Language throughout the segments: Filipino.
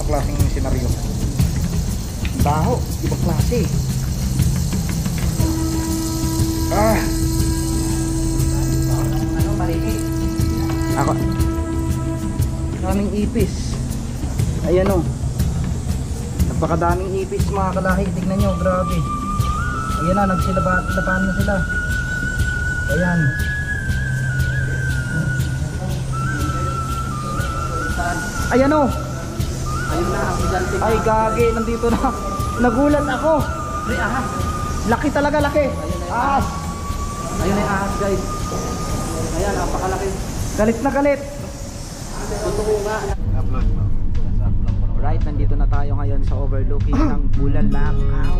ganitong klaseng senaryo. Baho, ibang klase. Ano, maliki? Ako. Daming ipis. Ayan o. Napakadaming ipis mga kalahi. Tignan nyo, grabe. Ayan na, nagsilaban na sila. Ayan. Ayan o. Ay gagi, nandito na. Nagulat ako. Laki talaga, laki. Ahas. Ayun ay ahas guys. Ayan, napakalaki. Galit na galit. Totoo nga. Right, nandito na tayo ngayon sa overlooking ng Bulalakaw.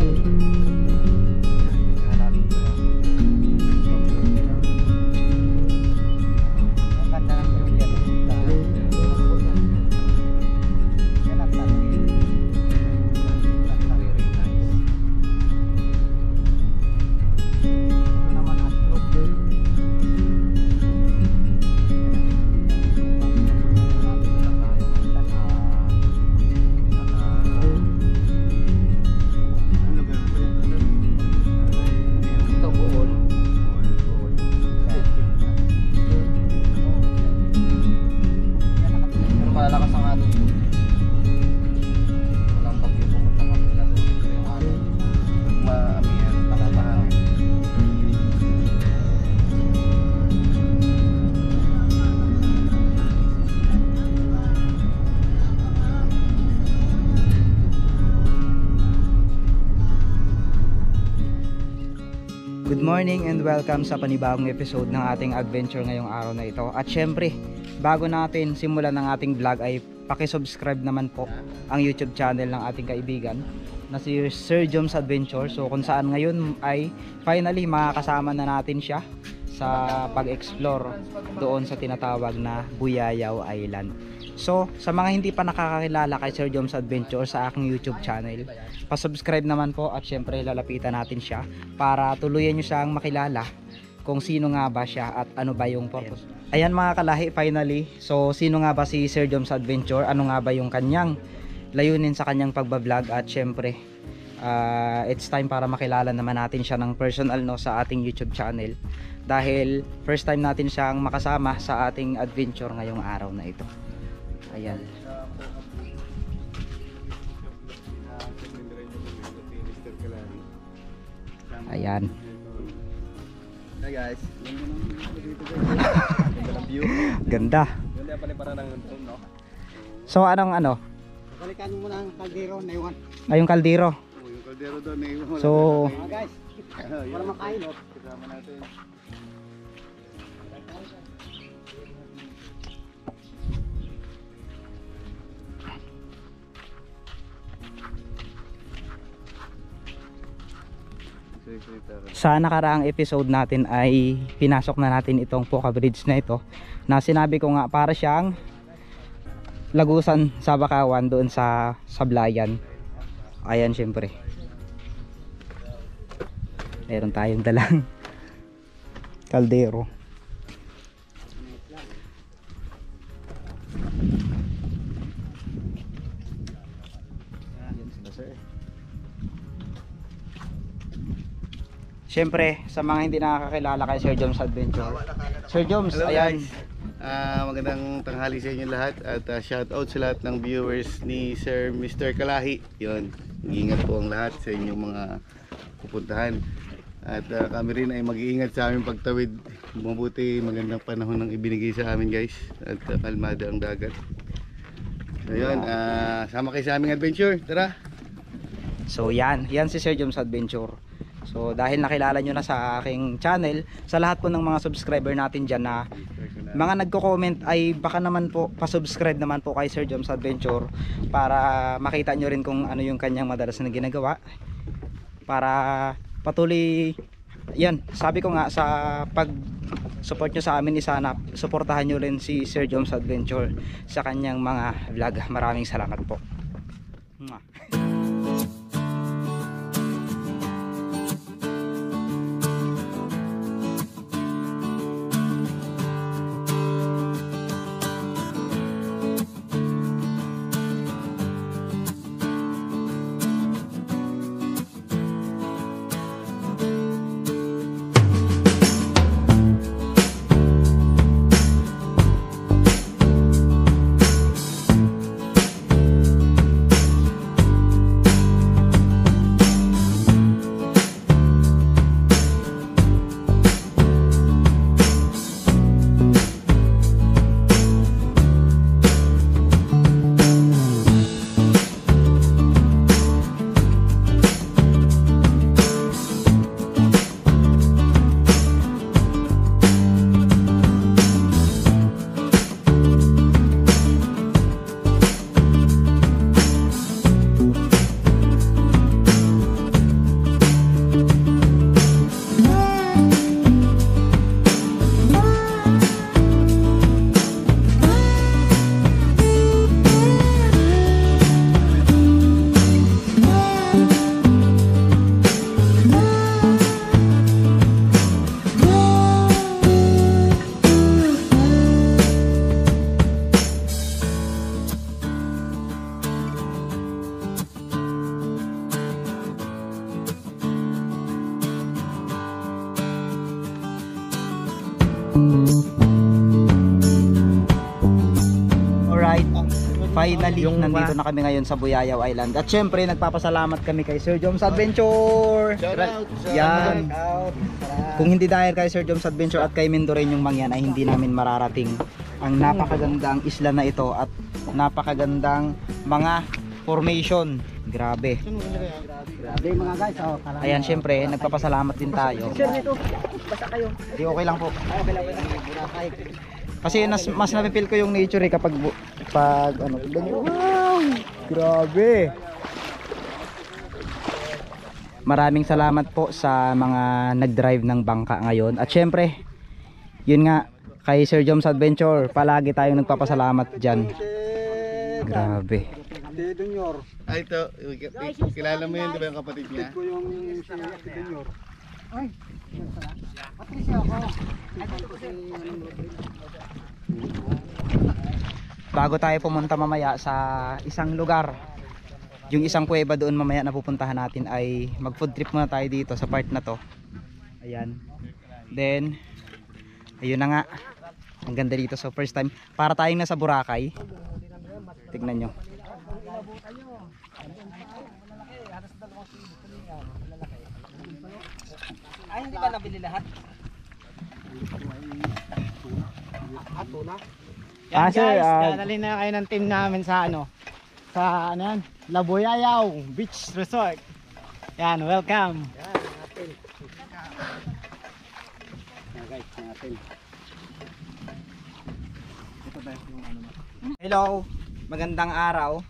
Good morning and welcome sa panibagong episode ng ating adventure ngayong araw na ito. At syempre, bago natin simulan ng ating vlog ay paki-subscribe naman po ang YouTube channel ng ating kaibigan na si Sir Joms Adventure. So kung saan ngayon ay finally makakasama na natin siya sa pag-explore doon sa tinatawag na Buyayaw Island. So sa mga hindi pa nakakakilala kay Sir Joms Adventure sa aking YouTube channel, pa-subscribe naman po at syempre lalapitan natin siya para tuluyan nyo siyang makilala kung sino nga ba siya at ano ba yung purpose. Ayan mga kalahi, finally. So sino nga ba si Sir Joms Adventure? Ano nga ba yung kanyang layunin sa kanyang pagbablog? At syempre it's time para makilala naman natin siya ng personal no, sa ating YouTube channel. Dahil first time natin siyang makasama sa ating adventure ngayong araw na ito. Ayan. Ayan. Hi guys. Ganda. Ganda pala para ng drone, no? So anong ano? Balikan mo na ang kaldero na iwan. Ay yung kaldero. Yung kaldero doon na iwan. So Guys, para makain, no? Kasama natin. sa nakaraang episode natin ay pinasok na natin itong Poca Bridge na ito, na sinabi ko nga para siyang lagusan sa Bakawan doon sa Sablayan. Ayan, syempre meron tayong dalang kaldero. Siyempre, sa mga hindi nakakakilala kay Sir Joms Adventure. Sir Joms, hello, ayan. Guys. Magandang tanghali sa inyo lahat at shout out sa lahat ng viewers ni Sir Mr. Kalahi. Yun, mag-iingat po ang lahat sa inyong mga pupuntahan. At kami rin ay mag-iingat sa aming pagtawid. Mabuti magandang panahon ang ibinigay sa amin guys. At kalmada ang dagat. So yun, sama kayo sa aming adventure. Tara! So yan si Sir Joms Adventure. So dahil nakilala nyo na sa aking channel, sa lahat po ng mga subscriber natin dyan na mga nagko-comment ay baka naman po pa-subscribe naman po kay Sir Joms Adventure para makita nyo rin kung ano yung kanyang madalas na ginagawa, para patuloy. Yan, sabi ko nga, sa pag support nyo sa amin, sana suportahan nyo rin si Sir Joms Adventure sa kanyang mga vlog. Maraming salamat po. Alright, finally nandito na kami ngayon sa Buyayaw Island. At syempre nagpapasalamat kami kay Sir Joms Adventure. Shout out sa Yan. Kung hindi dahil kay Sir Joms Adventure at kay Mendoreñong Mangyan ay hindi namin mararating ang napakagandang isla na ito at napakagandang mga formation. Grabe. Grabe mga guys. Oh, Ayan, syempre nagpapasalamat din tayo. Sir, dito. Basta kayo. Di okay lang po. Okay lang. Burakay. Kasi mas napipil ko yung nature kapag ano, tignan nyo. Wow! Grabe! Maraming salamat po sa mga nag-drive ng bangka ngayon. At syempre, yun nga, kay Sir Joms Adventure, palagi tayong nagpapasalamat dyan. Grabe. Junior. Ay, ito. Kilala mo yun, di ba yung kapatid niya? Ko yung si Junior. Ay. Patricia ako. Bago tayo pumunta mamaya sa isang lugar, yung isang kuweba doon mamaya na pupuntahan natin, ay mag food trip muna tayo dito sa part na to. Ayan. Then ayun na nga, ang ganda dito. So first time, para tayong nasa Boracay. Tignan nyo. Ay, hindi ba nabili lahat? Tuna? Ah, sir, dadalhin na kayo ng team namin sa sa yan, Labuyayaw Beach Resort. Yan, welcome. hello, magandang araw.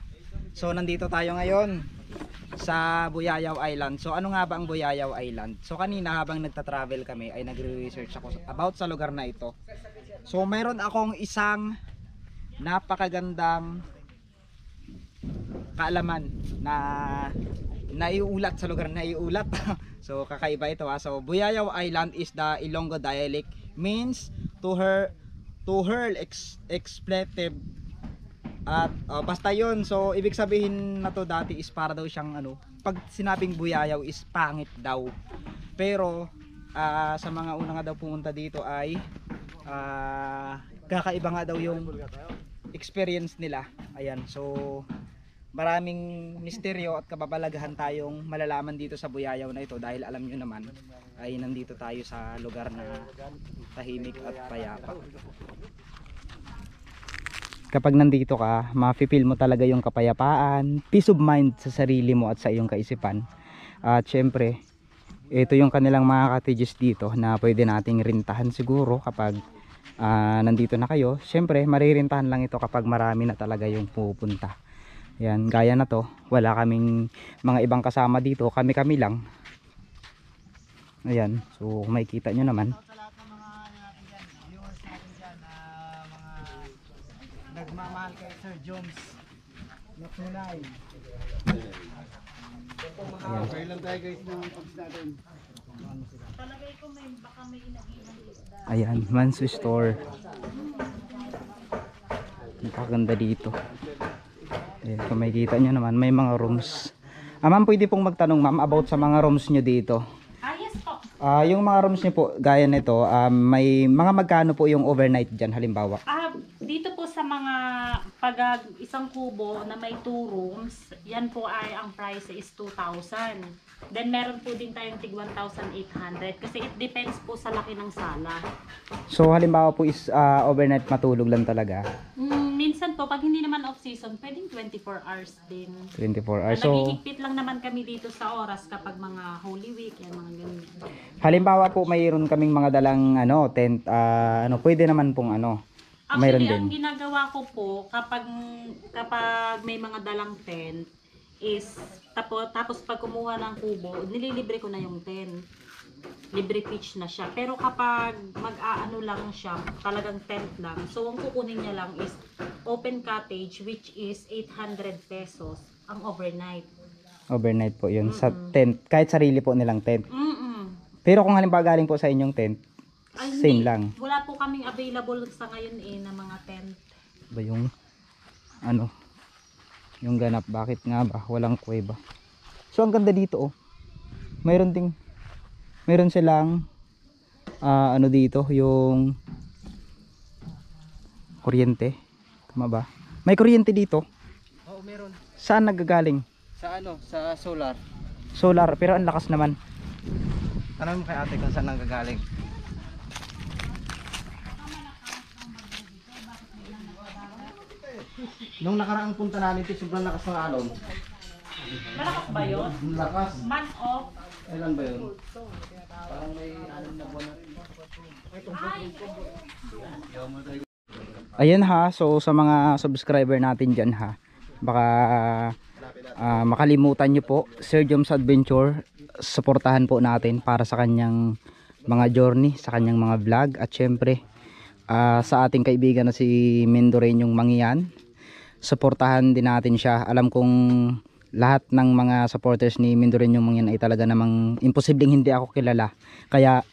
So nandito tayo ngayon sa Buyayaw Island. So ano nga ba ang Buyayaw Island? So kanina habang nagta-travel kami ay nagre-research ako about sa lugar na ito. So mayroon akong isang napakagandang kaalaman na naiulat sa lugar na naiulat. So kakaiba ito ha. So Buyayaw Island is the Ilonggo dialect, means to hurl expletive at basta yun. So ibig sabihin na to dati is para daw siyang pag sinabing buyayaw is pangit daw. Pero sa mga una nga daw pumunta dito ay kakaiba nga daw yung experience nila. Ayan, so maraming misteryo at kababalaghan tayong malalaman dito sa Buyayaw na ito, dahil alam nyo naman ay nandito tayo sa lugar na tahimik at payapa. Kapag nandito ka, mafe-feel mo talaga yung kapayapaan, peace of mind sa sarili mo at sa iyong kaisipan. At syempre, ito yung kanilang mga cottages dito na pwede nating rintahan siguro kapag nandito na kayo. Syempre, maririntahan lang ito kapag marami na talaga yung pupunta. Yan, gaya na to, wala kaming mga ibang kasama dito, kami lang. Ayan, so kung makikita nyo naman. Nagmamahal kay Sir Joms na tunay. Okay lang tayo guys ng pubs natin. Ayan, Mansu Store. Napakaganda dito. Ayan, kung makikita nyo naman, may mga rooms. Ma'am, pwede pong magtanong ma'am about sa mga rooms nyo dito. Yes po. Yung mga rooms nyo po, gaya nito, may mga magkano po yung overnight dyan halimbawa? Dito po sa mga isang kubo na may 2 rooms, yan po ay ang price is 2,000. Then meron po din tayong tig 1,800 kasi it depends po sa laki ng sala. So halimbawa po is overnight matulog lang talaga. Minsan po pag hindi naman off season, pwedeng 24 hours din. 24 hours. So Nagihigpit lang naman kami dito sa oras kapag mga Holy Week, yan mga ganyan. halimbawa po mayroon kaming mga dalang tent, pwede naman pong mayroon Actually, din. ang ginagawa ko po kapag may mga dalang tent is tapos pag kumuha ng kubo, nililibre ko na yung tent. Libre pitch na siya. Pero kapag mag-aano lang siya, talagang tent lang. So ang kukunin niya lang is open cottage, which is 800 pesos ang overnight. Overnight po 'yun sa tent, kahit sarili po nilang tent. Pero kung halimbawa galing po sa inyong tent, Ay, same hindi. lang. Wala po kaming available sa ngayon na mga tent. Ba yung yung ganap, bakit nga ba walang kuweba? So ang ganda dito Mayroon silang dito yung kuryente. Tama ba? May kuryente dito. Oo, meron. Saan nagagaling? Sa ano? Sa solar. Solar, pero ang lakas naman. Tanong mo kay ate kung saan nanggagaling. Nung nakaraang punta namin, sobrang lakas ng alon. Malakas ba yun? Ang lakas. Man off. Kailan ba yun? Parang may 6 na buwan na rin. Ayan ha, so sa mga subscriber natin dyan ha, baka makalimutan nyo po Sir Joms Adventure. Suportahan po natin para sa kanyang mga journey, sa kanyang mga vlog. At syempre sa ating kaibigan na si Mendoreñong Mangyan, suportahan din natin siya. Alam kong lahat ng mga supporters ni Mendoreñong Mangyan ay talaga namang imposibleng hindi ako kilala. Kaya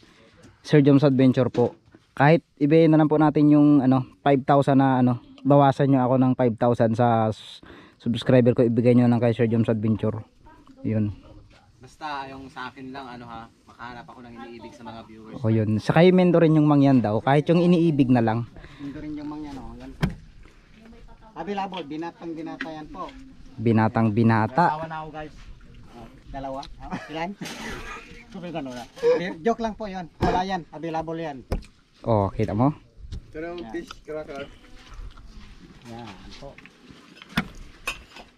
Sir Joms Adventure po, kahit ibayin na lang po natin yung 5,000 na bawasan nyo ako ng 5,000 sa subscriber ko, ibigay nyo lang kay Sir Joms Adventure. Yun. Basta yung sa akin lang, makahanap ako ng iniibig sa mga viewers. O yun. Sa kay Mendoreñong Mangyan daw, kahit yung iniibig na lang. Rin yung mga yan, hanggang po. Available, binatang binata yan po. Binatang binata. Asawa na ako guys. Dalawa. Ilan? Joke lang po yan. Wala yan. Available yan. O, kita mo? Pero fish cracker. Yan po.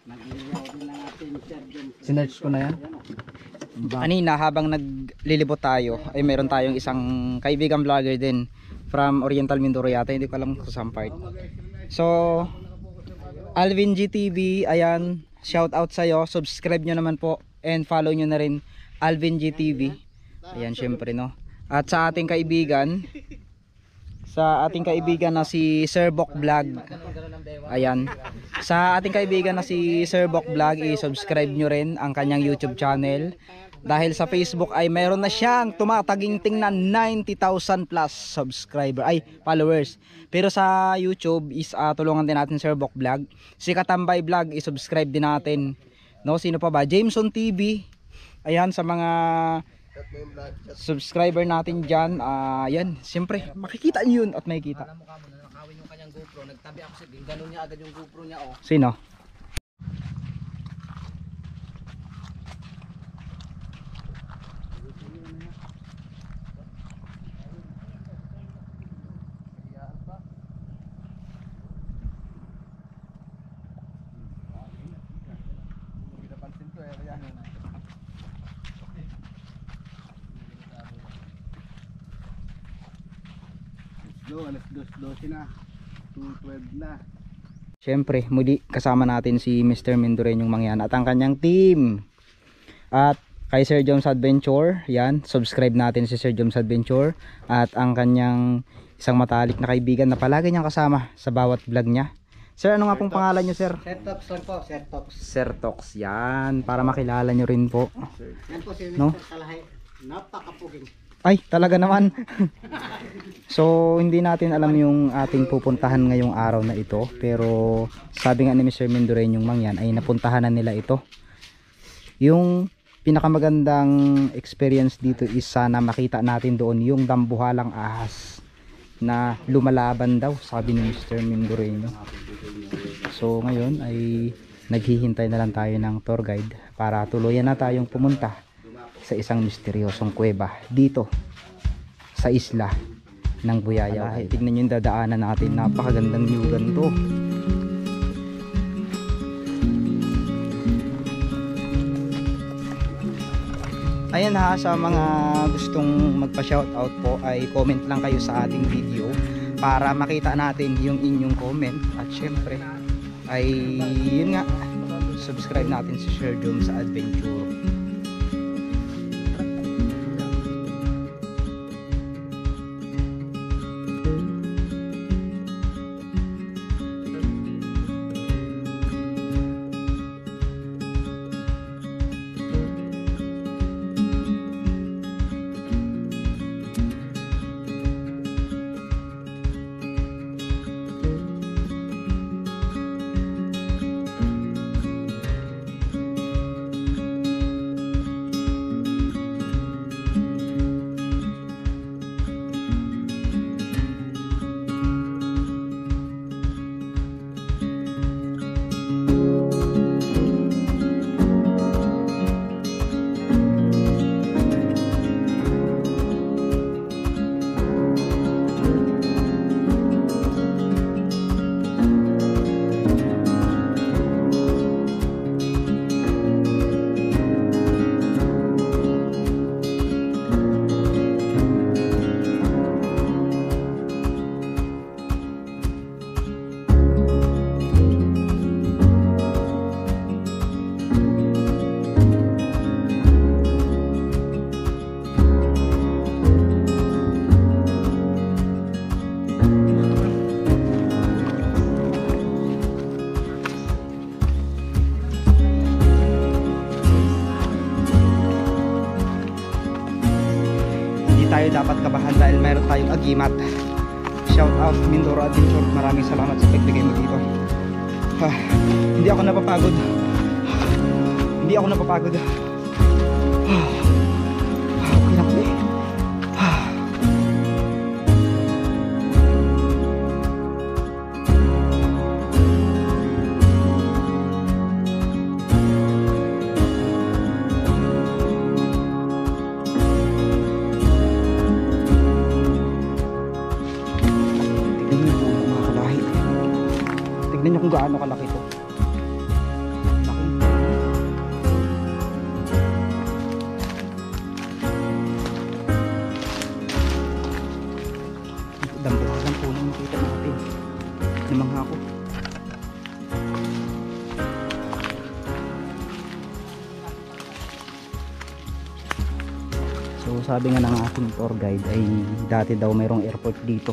Nag-iiyaw din ng ating surgeon. Sinerch ko na yan. Kanina habang naglilibot tayo ay meron tayong isang kaibigang vlogger din from Oriental Mindoro yata, hindi ko alam kung saan part. So Alvin GTV, ayan, shout out sa'yo, subscribe nyo naman po and follow nyo na rin Alvin GTV. Ayan, syempre no. At sa ating kaibigan na si Sir Bok Vlog, ayan, sa ating kaibigan na si Sir Bok Vlog, i-subscribe nyo rin ang kanyang YouTube channel. Dahil sa Facebook ay mayroon na siyang tumataginting na 90,000 plus subscriber, ay followers. Pero sa YouTube is tulungan din natin Sir Bok Vlog. Si Katambay Vlog, i-subscribe din natin. No, sino pa ba? Jameson TV. Ayan, sa mga subscriber natin dyan, yan, siyempre makikita nyo yun at makikita. Alam mo ka mo na nakawin yung kanyang GoPro, nagtabi ako sa ganun niya agad yung GoPro niya oh. Sino? Alas 2:12 na. 2:12 na. Siyempre, muli kasama natin si Mr. Mendoreñong Mangyan at ang kanyang team. At kay Sir Joms Adventure, yan, subscribe natin si Sir Joms Adventure at ang kanyang isang matalik na kaibigan na palagi niyang kasama sa bawat vlog niya. Sir, ano nga pong pangalan niyo, sir? Sertox lang po, Sertox. Sertox, yan, para makilala niyo rin po. Yan po si Mr. No? Kalahay. Napakapuging. Ay, talaga naman. So, hindi natin alam yung ating pupuntahan ngayong araw na ito. Pero, sabi nga ni Mr. Mendoreñong Mangyan ay napuntahan na nila ito. Yung pinakamagandang experience dito is sana makita natin doon yung dambuhalang ahas na lumalaban daw, sabi ni Mr. Mendoreño. So, ngayon ay naghihintay na lang tayo ng tour guide para tuluyan na tayong pumunta sa isang misteryosong kuweba dito sa isla ng Buyayaw. Tignan nyo yung dadaanan natin, napakagandang nyugan to. Ayan ha, sa mga gustong magpa-shoutout po ay comment lang kayo sa ating video para makita natin yung inyong comment. At syempre ay yun nga, subscribe natin si Sir Joms Adventure. tayo dapat kabahan dahil mayroon tayong agimat. Shout out Mindoro Adventure, maraming salamat sa pagbigay mo dito. Hindi ako napapagod. Hindi ako napapagod. Okay lang eh. Tignan nyo kung gaano kalaki ito. Laki. Dambuhasan po lang makita natin. Namangha ako. So sabi nga ng ating tour guide ay dati daw mayroong airport dito.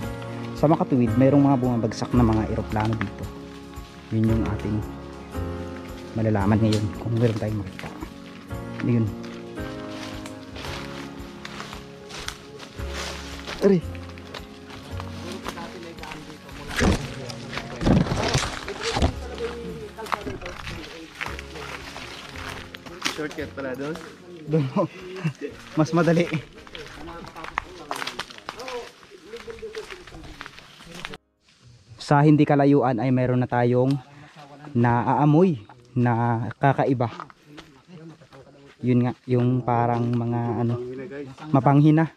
Sa makatuwid mayroong mga bumabagsak na mga eroplano dito. Yun yung ating malalaman ngayon kung meron tayong makita. Yun. Ari. Shortcut pala doon. Doon. Mas madali. Sa hindi kalayuan ay mayroon na tayong naaamoy na kakaiba. Yun nga, yung parang mga ano, mapanghina.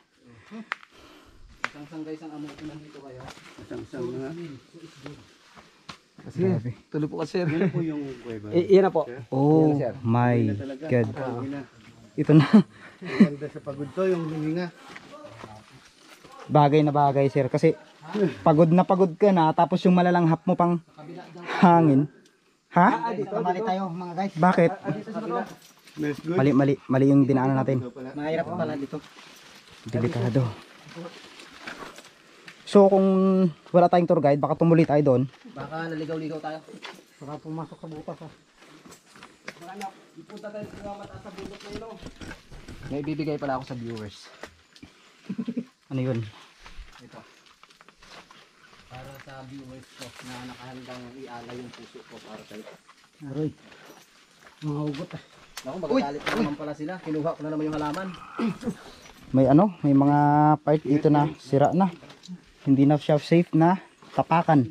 Kasi tuloy po kasi sir. Yan po yung kuweba. Yan na po. Oh my God. Ito na. Ganda sa pagod to yung hininga. Bagay na bagay sir kasi pagod na pagod ka na tapos yung malalanghap mo pang hangin. Ha? Dito mali tayo mga guys. Bakit? Smells good. Mali yung dinaanan natin. Mahirap pala dito. Delikado. So kung wala tayong tour guide, baka tumuli tayo doon. Baka naligaw-ligaw tayo. Baka pumasok sa butas ha. Ipunta tayo sa mataas sa bundok na yun. May bibigay pala ako sa viewers. Ano yun? Ito. Para sa viewers ko na nakahandang ialay yung puso ko para sa'yo. Aroy. Mga hugot ah. Naku, magagalit na naman pala sila. Kinuha ko na naman yung halaman. May ano, may mga part dito na sira na. Hindi na siya safe na tapakan.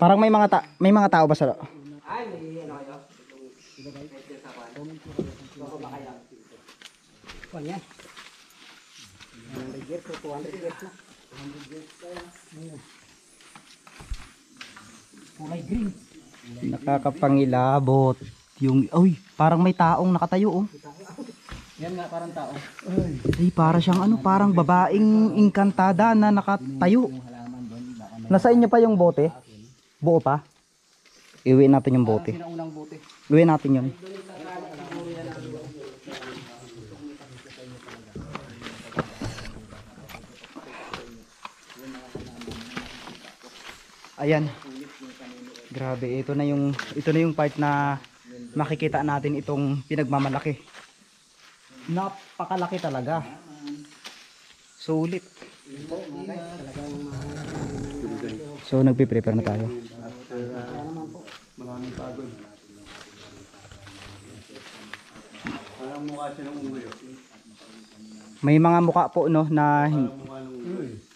Parang may mga tao ba sa Yan. 100 years o 200 years na. Kulay green. nakakapangilabot yung parang may taong nakatayo oh. Yan nga parang tao. Ay, para siyang ano, parang babaeng engkantada na nakatayo. Nasa inyo pa yung bote? Buo pa? Iuwi natin yung bote. Sinaunang bote. Iuwi natin yun. Ayan. Grabe, ito na yung part na makikita natin itong pinagmamalaki. Napakalaki talaga. Sulit. So nagpe-prepare na tayo. Maraming pagod. Parang mukha siya ng unggoy. May mga mukha po no na Parang mukha ng unggoy.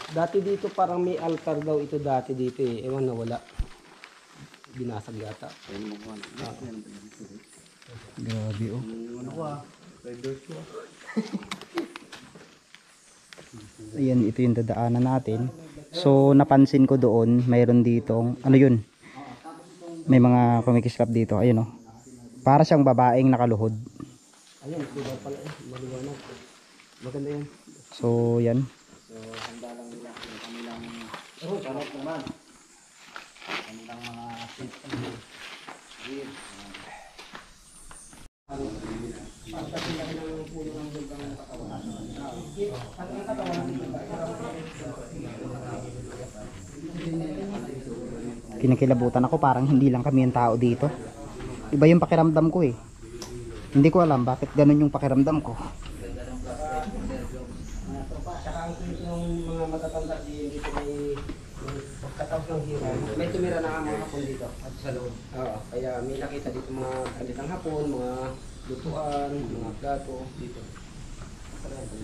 Dati dito parang may altar daw ito dati dito eh. Ewan na wala. Binasag yata. grabe oh. Ano ko ah? Red doors ko ah. Ayan, ito yung dadaanan natin. So napansin ko doon, mayroon ditong ano yun? May mga kumikislap dito, ayun oh. Para siyang babaeng nakaluhod. Ayun, diba pala eh. Maliwanag. Maganda yan. So yan. So, handa lang nila yung kanilang charot naman. Kanilang mga gear. kinikilabutan ako, parang hindi lang kami yung tao dito. Iba yung pakiramdam ko eh. Hindi ko alam bakit ganun yung pakiramdam ko. Saka yung mga matatanda dito may pagkatapos ng hiraw, may tumira na mga hapon dito at sa loob. Oo, kaya may nakita dito mga kalitang hapon, mga lutuan, mga plato dito.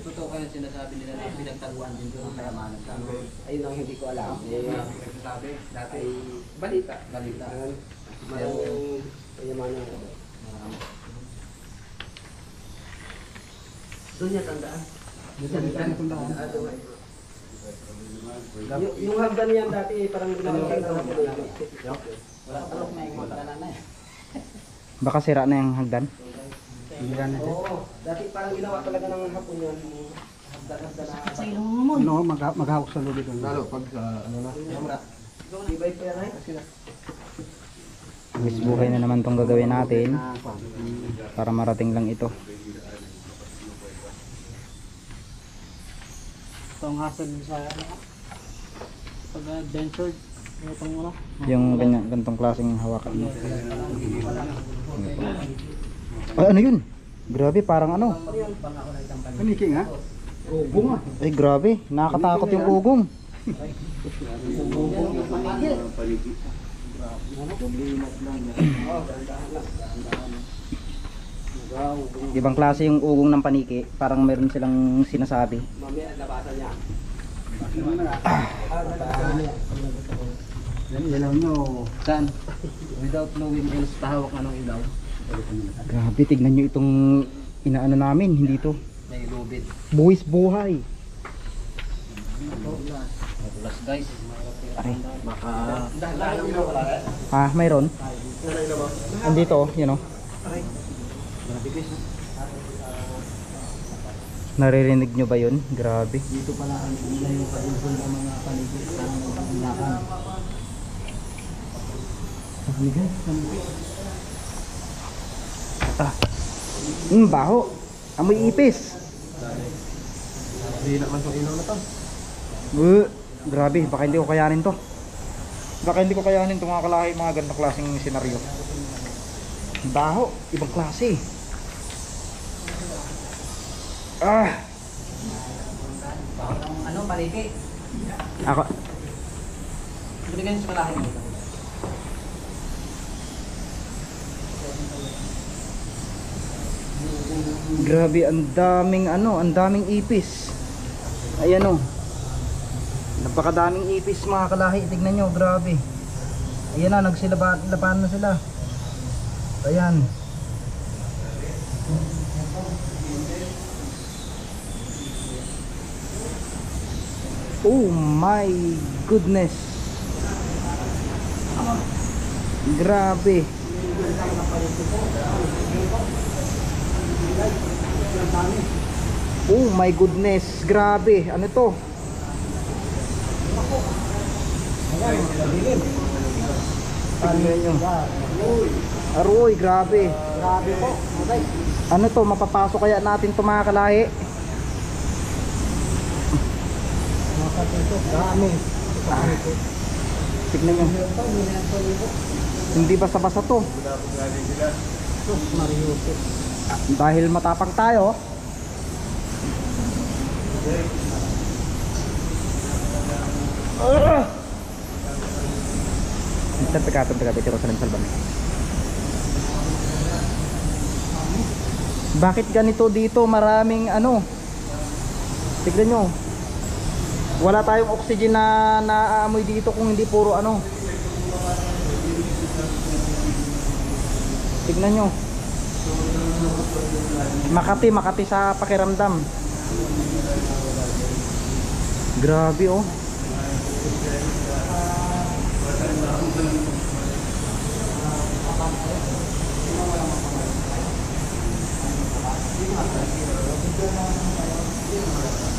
Totoo kayo sinasabi nila na pinagtaguan din doon ang kayamanan sa ayun ang hindi ko alam. Sabi, dati balita. Maraming kayamanan ko doon. Doon niya tandaan. Yung hagdan yan dati parang ginagawa na wala pa lang may mga na. Baka sira na yung hagdan. Oo, dati parang ginawa talaga ng hapon yan. Hagdan na. Sa ilong mo. Ano, maghawak sa lobby doon. Lalo pag ano na. Ibay pa yan ay. Miss buhay na naman tong gagawin natin para marating lang ito. Itong hassle sa pag-adventure. Itong ano. Yung ganitong klaseng hawakan mo. Ay, ano yun? Grabe, parang ano? Paniki nga. Ugong ah. Ay, grabe. Nakakatakot yung ugong. Ibang klase yung ugong ng paniki. Parang meron silang sinasabi. Mamaya labasan niya. Yan, ilaw nyo. Saan? Without knowing else, tahawak nga ng ilaw. Grabe, tignan nyo itong inaano namin. Hindi to. May lubid. Buwis buhay. Plus guys. Ay. Maka... Ah, mayroon? Andito, yun o. Naririnig nyo ba yun? Grabe. Dito pala ang ilayo pa din ng mga paligid sa lakan. Ah. Baho. Amoy ipis. Hindi naman itong ilaw na to. Grabe, baka hindi ko kayanin to. Baka hindi ko kayanin itong mga kalahi, mga ganitong klaseng senaryo. Baho, ibang klase. Ah. Ano, paliki? Ako. Binigyan sa malaking mo. Grabe, ang daming ano, ang daming ipis. Ayan o. Napakadaming ipis mga kalahi. Tignan nyo, grabe. Ayan na, nagsilaban na sila. Ayan. Oh my goodness. Grabe. Oh my goodness. Grabe. Ano to? Tingnan nyo. Aroy, grabe. Grabe po. Ano to? Mapapasok kaya natin to mga kalahi? Dami. Tignan nyo. Hindi basta-basta to. Dahil matapang tayo. Bakit ganito dito? Maraming ano. Tignan nyo. Wala tayong oxygen na naaamoy dito kung hindi puro ano. Tignan nyo. Makati sa pakiramdam. Grabe oh.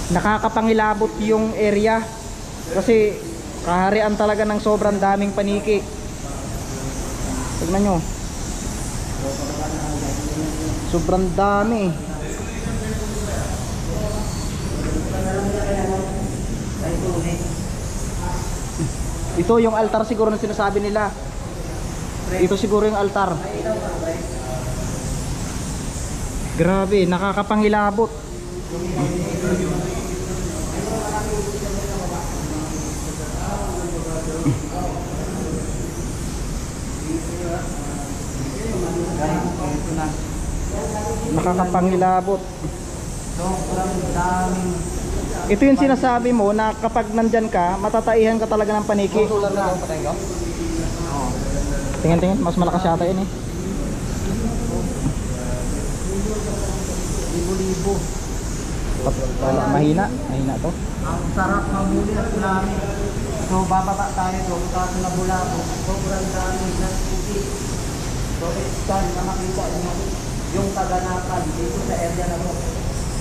Nakakapangilabot yung area kasi kaharian talaga ng sobrang daming paniki. Tignan nyo, sobrang dami. Ito yung altar siguro na sinasabi nila. Ito siguro yung altar. Grabe, nakakapangilabot. Ito na. Nakakapangilabot. Sobrang daming. Ito yung sinasabi mo na kapag nandyan ka, matataihan ka talaga ng paniki. Solar na lang patay ko? Oo. Tingin, mas malakas yata yun eh. Libo-libo. Mahina to. Ang sarap mamuli at marami. So bababa tayo doon. Kaso na bula ko. Sobrang dami ng tubig. So it's time na makita nyo yung kaganapan dito sa area na to.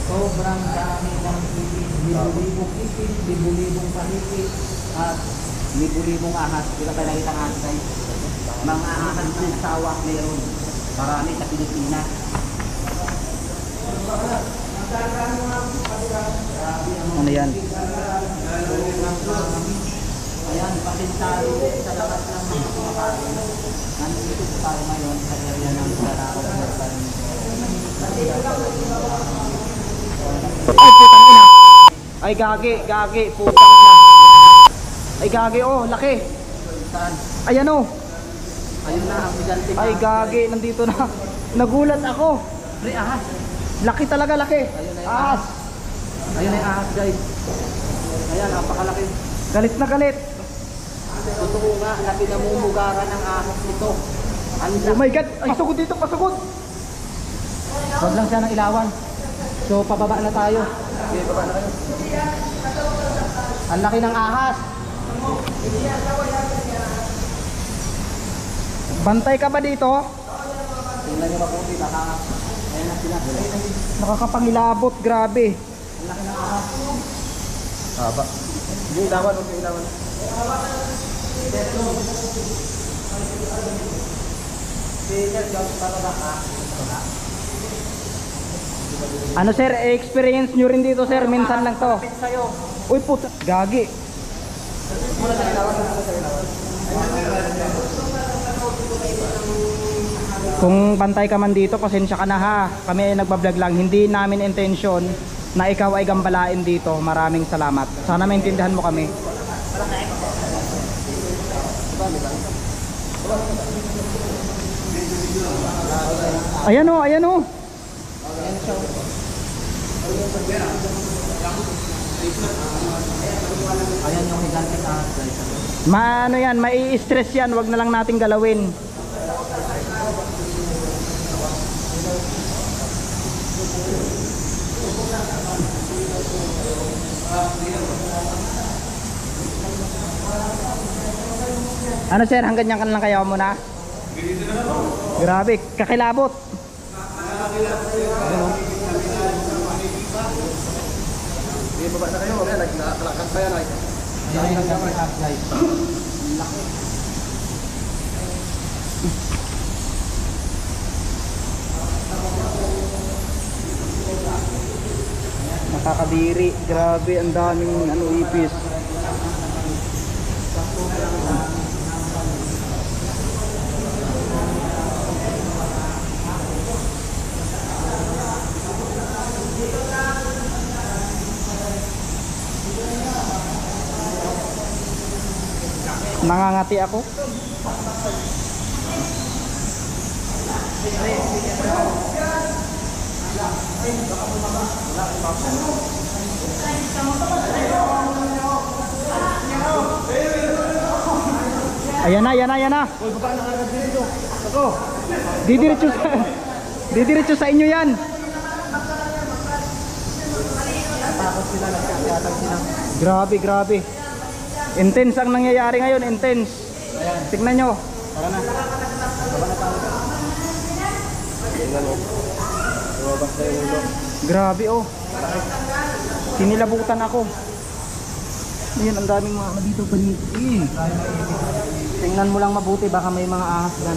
Sobrang dami ng tubig. Libo-libong ipis, libo-libong panipis, at libo-libong ahas. Hindi ka tayo nakita ng ahas guys. Mga ahas ng sawak meron. Marami sa Pilipinas. Ano yan? Ayan, patintalo sa lakas ng mga kumakain. Nandito po tayo ngayon sa area ng Sarao. Ay, putang ina. Ay, gagi, putang ina. Ay, gagi, oh, laki. Saan? Ayan oh. Ayun na, ang gigante. Ay, gagi, nandito na. Nagulat ako. Pre, ahas. Laki talaga, laki. Ayun na yung Ahas. Ayun na yung ahas guys. Ayan, napakalaki. Galit na galit. Totoo nga na pinamumugaran ng ahas nito. Oh my God. Ay, sugod dito, pasugod. Huwag lang siya ng ilawan. So, pababa na tayo. Okay, baba na kayo. Ang laki ng ahas. Bantay ka ba dito? Tingnan nyo mabuti, baka ayan na sila. Nakakapangilabot, grabe. Ang laki ng ahas. Haba. Yung ilawan, huwag yung ilawan. Ano sir, experience nyo rin dito sir, minsan lang to. Uy puta, gagi. Kung bantay ka man dito, pasensya ka na ha. Kami ay nagbablog lang, hindi namin intention na ikaw ay gambalain dito. Maraming salamat. Sana maintindihan mo kami. Ayan o, ayan o. Ayan yung higante sa ahas guys. Maano yan, mai-stress yan, wag na lang nating galawin. Ano sir, hanggang yan ka lang kaya muna? Grabe, kakilabot. Baba na kayo, okay, naglalakad pa yan ay. Ayan yung higante sa ahas guys. Laki. Nakakadiri, grabe, ang daming ano, ipis. Nangangati ako. Ayan na, ayan na, ayan na. Didiretso sa inyo yan. Takot sila, nagkakatag sila. Grabe, grabe. Intense ang nangyayari ngayon, intense. Tignan nyo. Tara na. Baba na tayo. Tingnan mo. Lumabas na yung ulo. Grabe oh. Sinilabutan ako. Ayan, ang daming mga dito paniki. Tingnan mo lang mabuti, baka may mga ahas yan.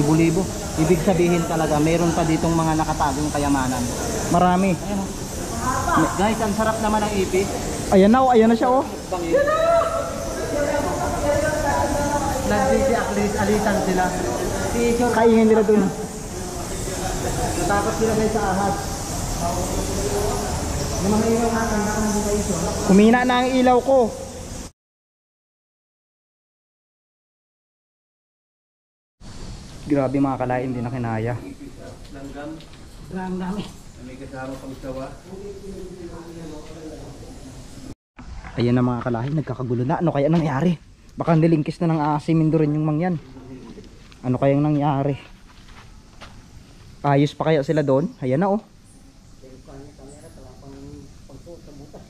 Libo-libo. Ibig sabihin talaga, mayroon pa ditong mga nakatagong kayamanan. Marami. Ayan o. Guys, ang sarap naman ng ipis. Ayan na, oh, ayan na siya oh. Alitan sila. Kaingin nila dun. Natakot sila guys sa ahas. Yung mga ilaw natin, baka nandun kayo so. Kumina na ang ilaw ko. Grabe mga kalain, hindi na kinaya. Ang dami. May kasama pang sawa. Ayan na mga kalahin, nagkakagulo na. Ano kaya nangyari? Baka nilingkis na ng asimin rin yung mangyan. Ano kayang nangyari? Ayos pa kaya sila doon? Ayan na oh.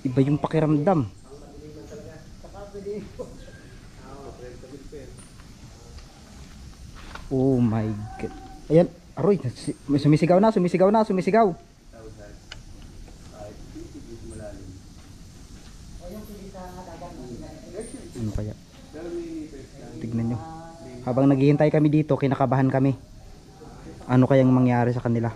Iba yung pakiramdam. Oh my god. Ayan, aroy, sumisigaw na, sumisigaw na, sumisigaw. Ano kaya? Tignan nyo. Habang naghihintay kami dito, kinakabahan kami. Ano kayang mangyari sa kanila?